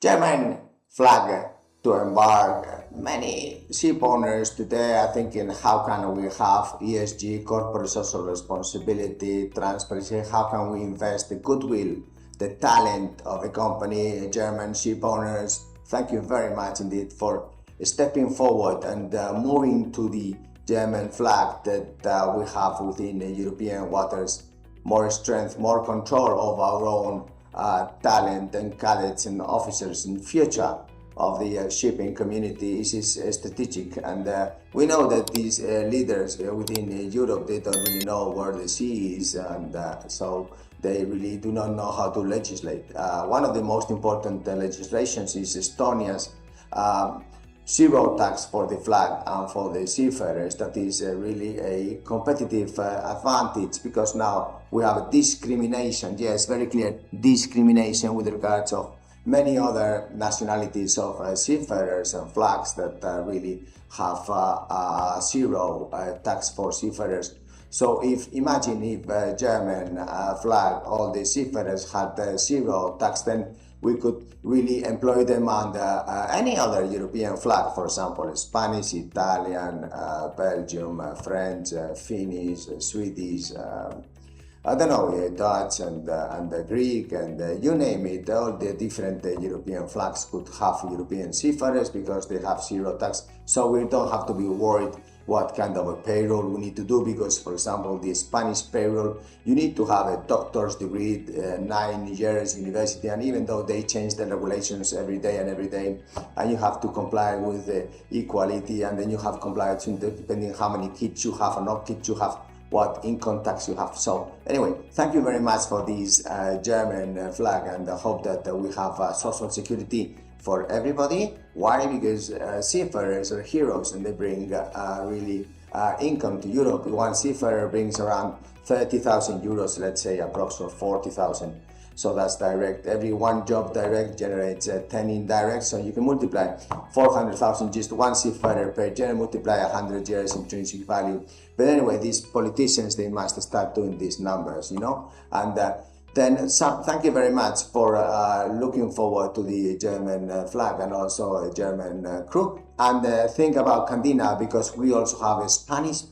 German flag to embark. Many ship owners today are thinking, how can we have ESG, corporate social responsibility, transparency, how can we invest the goodwill, the talent of the company, German ship owners. Thank you very much indeed for stepping forward and moving to the German flag that we have within the European waters. More strength, more control of our own talent and cadets and officers in future of the shipping community is strategic, and we know that these leaders within Europe, they don't really know where the sea is, and so they really do not know how to legislate. One of the most important legislations is Estonia's zero tax for the flag and for the seafarers. That is really a competitive advantage, because now we have a discrimination, yes, very clear discrimination with regards of many other nationalities of seafarers and flags that really have zero tax for seafarers. So imagine if German flag, all the seafarers had zero tax, then we could really employ them under any other European flag, for example, Spanish, Italian, Belgium, French, Finnish, Swedish, I don't know, Dutch and Greek, and you name it. All the different European flags could have European seafarers because they have zero tax. So we don't have to be worried what kind of a payroll we need to do, because, for example, the Spanish payroll, you need to have a doctor's degree, 9 years university, and even though they change the regulations every day, and you have to comply with the equality, and then you have compliance depending how many kids you have or not kids you have, what income tax you have. So anyway, thank you very much for this German flag, and I hope that we have social security for everybody. Why? Because seafarers are heroes, and they bring really income to Europe. One seafarer brings around 30,000 euros, let's say approximately 40,000. So that's direct. Every one job direct generates 10 indirect. So you can multiply 400,000 just one seafarer per year, multiply 100 years intrinsic value. But anyway, these politicians, they must start doing these numbers, you know. And then thank you very much for looking forward to the German flag and also a German crew. And think about Candina, because we also have a Spanish.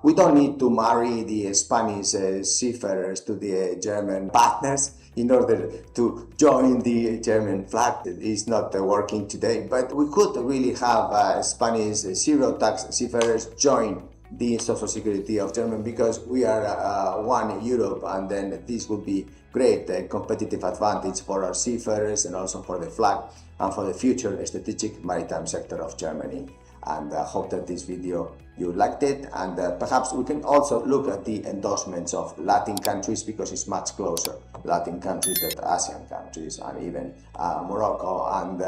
We don't need to marry the Spanish seafarers to the German partners in order to join the German flag. It's not working today, but we could really have Spanish zero tax seafarers join the social security of Germany, because we are one Europe, and then this would be great competitive advantage for our seafarers and also for the flag and for the future strategic maritime sector of Germany. And I hope that this video you liked it, and perhaps we can also look at the endorsements of Latin countries, because it's much closer, Latin countries, than Asian countries, and even Morocco and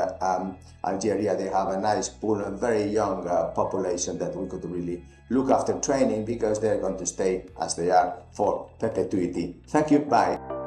Algeria. They have a nice pool, a very young population that we could really look after training, because they're going to stay as they are for perpetuity. Thank you, bye.